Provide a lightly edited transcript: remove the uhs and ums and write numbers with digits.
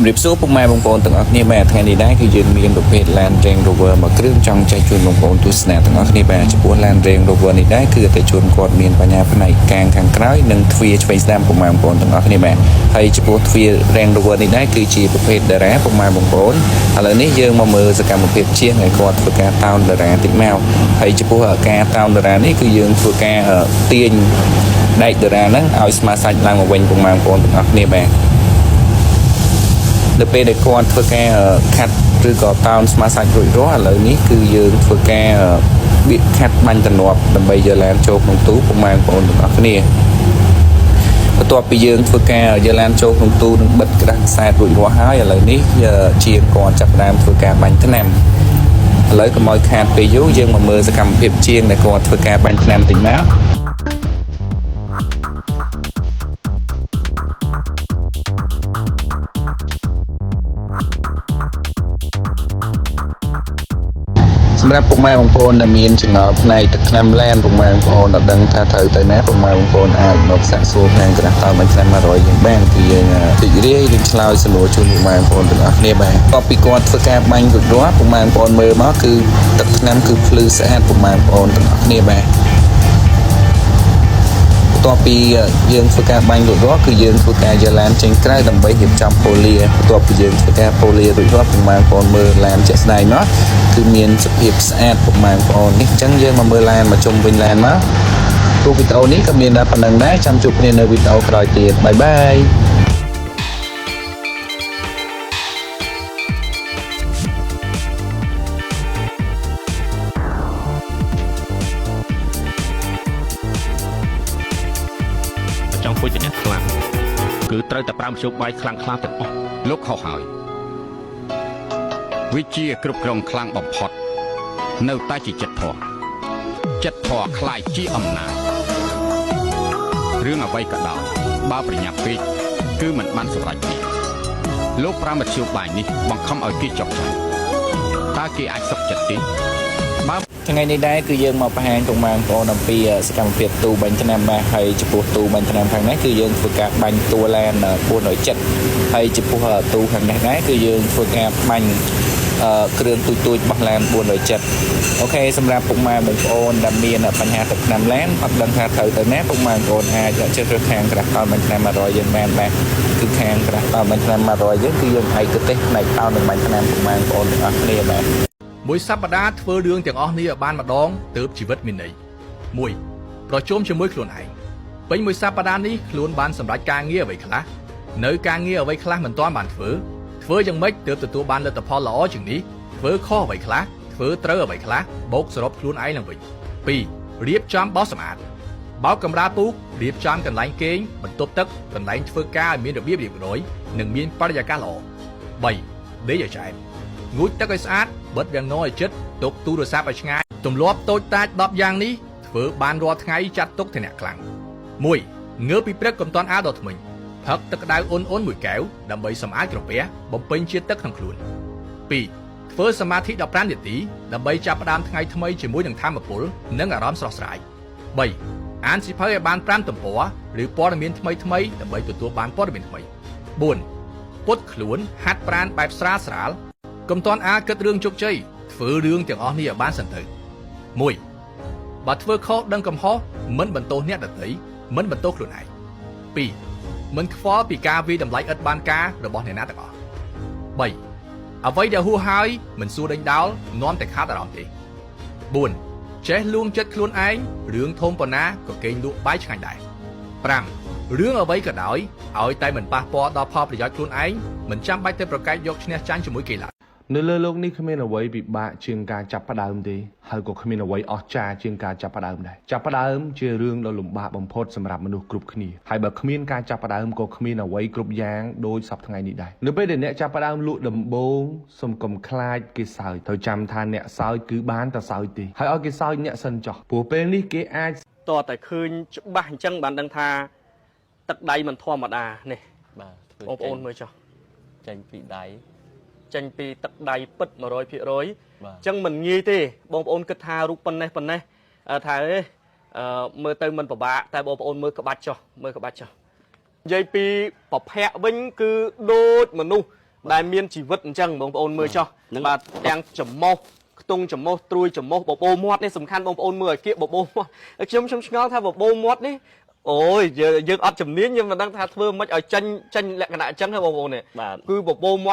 ជំរាបសួរពុកម៉ែបងប្អូនទាំងអស់គ្នាបាទថ្ងៃនេះដែរគឺយើងមានប្រភេទ Land Range Rover មួយគ្រឿងចង់ចែកជូនបងប្អូនទស្សនាទាំងអស់គ្នាបាទចំពោះ Land Range Rover នេះដែរគឺអតិថិជនគាត់មានបញ្ញាផ្នែកកាងខាងក្រោយនិងទ្វារឆ្វេងស្ដាំពុកម៉ែបងប្អូនទាំងអស់គ្នាបាទហើយចំពោះទ្វារ Range Rover នេះដែរគឺជាប្រភេទ Dara ពុកម៉ែបងប្អូនឥឡូវនេះយើងមកមើលសកម្មភាពជាងឲ្យគាត់ធ្វើការតោន Dara តិចមកហើយចំពោះការតោន Dara នេះគឺយើងធ្វើការទាញដែក Dara ហ្នឹងឲ្យស្មើសាច់ឡើងមកវិញពុកម៉ែបងប្អូនទាំងអស់គ្នាបាទដល់ពេលដែលគាត់ធ្វើការខាត់ឬក៏តោនស្មាសាច់រួចរាល់ឥឡូវនេះគឺយើងធ្វើការបៀកខាត់បាញ់ទំនាប់ដើម្បីយកឡានចូលក្នុងទូពុកម៉ែបងប្អូនទាំងអស់គ្នាបន្ទាប់ពីយើងធ្វើការយកឡានចូលក្នុងទូនិងបិទក្តារខ្សែរួចរាល់ហើយឥឡូវនេះជាងគាត់ចាប់ផ្ដើមធ្វើការបាញ់ថ្នាំឥឡូវកុំឲ្យខាតពេលយូរយើងមកមើលសកម្មភាពជាងដែលគាត់ធ្វើការបាញ់ថ្នាំតិចមកសម្រាប់ពុកម៉ែបងប្អូនដែលមានចំណល់ផ្នែកទឹកថ្នាំឡានពុកម៉ែបងប្អូនដែលដឹងថាត្រូវទៅណាពុកម៉ែបងប្អូនអាចមកសាកសួរខាងក្រាស់តោមិនថ្នាំ100យើងបានគឺយើងរីករាយនឹងឆ្លើយសំណួរជូនពុកម៉ែបងប្អូនទាំងអស់គ្នាបាទបន្ទាប់ពីគាត់ធ្វើការបាញ់រួចរាល់ពុកម៉ែបងប្អូនមើលមកគឺទឹកថ្នាំគឺភ្លឺស្អាតពុកម៉ែបងប្អូនទាំងអស់គ្នាបាទបន្ទាប់ពីយើងធ្វើការបាញ់រួចរាល់គឺយើងធ្វើការយកឡានចេញក្រៅដើម្បីរៀបចំប៉ូលាបន្ទាប់ពីយើងធ្វើការប៉ូលារួចរាល់ពុកម៉ែបងប្អូនមើលឡានជាក់ស្ដែងមកគឺមានសភាពស្អាតពុកម៉ែបងប្អូននេះអញ្ចឹងយើងមកមើលឡានមកជុំវិញឡានមកទូវីដេអូនេះក៏មានតែប៉ុណ្្នឹងដែរចាំជួបគ្នានៅវីដេអូក្រោយទៀតបាយបាយចង់ពុជនេះខ្លាំងគឺត្រូវតែប្រើមធ្យោបាយខ្លាំងខ្លាទាំងអស់លោកខុសហើយវិជាគ្រប់គ្រងខ្លាំងបំផុតនៅតែជាចិត្តធម៌ខ្លាយជាអំណាចរឿងអ្វីក៏ដោយបើប្រញាប់ពេកគឺមិនបានសម្រេចទេលោកប្រាំមធ្យោបាយនេះបង្ខំឲ្យគេចុកចាញ់តើគេអាចសុខចិត្តទេបើថ្ងៃនេះដែរគឺយើងមកបង្ហាញពុកម៉ែបងប្អូនអំពីសកម្មភាពទូបាញ់ថ្នាំបាទហើយចំពោះទូបាញ់ថ្នាំខាងនេះគឺយើងធ្វើការបាញ់តួឡាន470ហើយចំពោះទូខាងនេះដែរគឺយើងធ្វើការបាញ់គ្រឿងទូចរបស់ឡាន470អូខេសម្រាប់ពុកម៉ែបងប្អូនដែលមានបញ្ហាទឹកថ្នាំឡានអត់ដឹងថាត្រូវទៅណាពុកម៉ែបងប្អូនអាចជ្រើសរើសខាងក្រាស់តោបាញ់ថ្នាំ100យើងបានបាទគឺខាងក្រាស់តោបាញ់ថ្នាំ100យើងគឺយើងឯកទេសផ្នែកតោនិងបាញ់ថ្នាំពុកម៉ែបងប្អូនទាំងអស់គ្នាបាទមួយសប្តាហ៍ធ្វើរឿងទាំងអស់នេះឲ្យបានម្ដងទើបជីវិតមានន័យ1ប្រជុំជាមួយខ្លួនឯងពេញមួយសប្តាហ៍នេះខ្លួនបានសម្រេចការងារអ្វីខ្លះនៅការងារអ្វីខ្លះមិនទាន់បានធ្វើយ៉ាងម៉េចទើបទទួលបានលទ្ធផលល្អជាងនេះធ្វើខុសអ្វីខ្លះធ្វើត្រូវអ្វីខ្លះបូកសរុបខ្លួនឯងឡើងវិញ2រៀបចំបោសសម្អាតបោកកម្រាលពូករៀបចំកន្លែងគេងបន្ទប់ទឹកកន្លែងធ្វើការឲ្យមានរបៀបរៀបរយនិងមានបរិយាកាសល្អ3ដេកឲ្យចែកងូតទឹកឲ្យស្អាតបិទវាំងនឲ្យជិតទុកទូរស័ព្ទឲ្យឆ្ងាយទម្លាប់តូចតាច10យ៉ាងនេះធ្វើបានរាល់ថ្ងៃចាត់ទុកធានៈខ្លាំង1ងើបពីព្រឹកកុំទាន់អាវដល់ថ្មិញផឹកទឹកក្តៅអ៊ុនមួយកែវដើម្បីសម្អាតក្រពះបំពេញជាតិទឹកក្នុងខ្លួន2ធ្វើសមាធិ15នាទីដើម្បីចាប់ផ្ដើមថ្ងៃថ្មីជាមួយនឹងថាមពលនិងអារម្មណ៍ស្រស់ស្រាយ3អានសៀវភៅឲ្យបាន5ទំព័រឬព័ត៌មានថ្មីដើម្បីទទួលបានព័ត៌មានថ្មី4ពុតខ្លួនហាត់ប្រាណបែបស្រាលកុំទាន់គិតរឿងជោគជ័យធ្វើរឿងទាំងអស់នេះឲ្យបានសិនទៅ1បើធ្វើខុសដឹងកំហុសមិនបន្ទោសអ្នកដទៃមិនបន្ទោសខ្លួនឯង2មិនខ្វល់ពីការវិតម្លៃឥតបានការរបស់អ្នកណាទាំងអស់3អ្វីដែលហួសហើយមិនសួរដេញដោលនាំតែខាតអារម្មណ៍ទេ4ចេះលួងចិត្តខ្លួនឯងរឿងធំប៉ុណ្ណាក៏គេងលក់បាយឆ្ងាញ់ដែរ5រឿងអ្វីក៏ដោយឲ្យតែមិនប៉ះពាល់ដល់ផលប្រយោជន៍ខ្លួនឯងមិនចាំបាច់ទៅប្រកែកយកឈ្នះចាញ់ជាមួយគេឡើយនៅលើโลกនេះគ្មានអ្វីពិបាកជាងការចាប់ផ្ដើមទេហើយក៏គ្មានអ្វីអស្ចារ្យជាងការចាប់ផ្ដើមដែរចាប់ផ្ដើមជារឿងដ៏លំបាកបំផុតសម្រាប់មនុស្សគ្រប់គ្នាហើយបើគ្មានការចាប់ផ្ដើមក៏គ្មានអ្វីគ្រប់យ៉ាងដូចសពថ្ងៃនេះដែរនៅពេលដែលអ្នកចាប់ផ្ដើមលក់ដំបូងសុំកុំខ្លាចគេសើចត្រូវចាំថាអ្នកសើចគឺបានតែសើចទេហើយឲ្យគេសើចអ្នកសិនចោះព្រោះពេលនេះគេអាចតតែឃើញច្បាស់អញ្ចឹងបានដឹងថាទឹកដៃមិនធម្មតានេះបាទបងប្អូនមើលចុះចេញពីដៃចេញពីទឹកដៃពិត 100% អញ្ចឹងមិនងាយទេបងប្អូនគិតថារូបប៉ុណ្ណេះថាមើលទៅមិនពិបាកតែបងប្អូនមើលក្បាច់ចុះនិយាយពីប្រភ័ក្រវិញគឺដូចមនុស្ស ដែលមានជីវិតអញ្ចឹងបងប្អូនមើលចុះបាទទាំងចំមុះខ្ទង់ចំមុះត្រួយចំមុះបបោមាត់នេះសំខាន់បងប្អូនមើលឲ្យគៀកបបោមាត់ខ្ញុំឆ្ងល់ថាបបោមាត់នេះអូយយើងអត់ជំនាញយើងមិនដឹងថាធ្វើមិនឲ្យចាញ់លក្ខណៈអញ្ចឹងទេបងប្អូននេះគឺបបោមាត់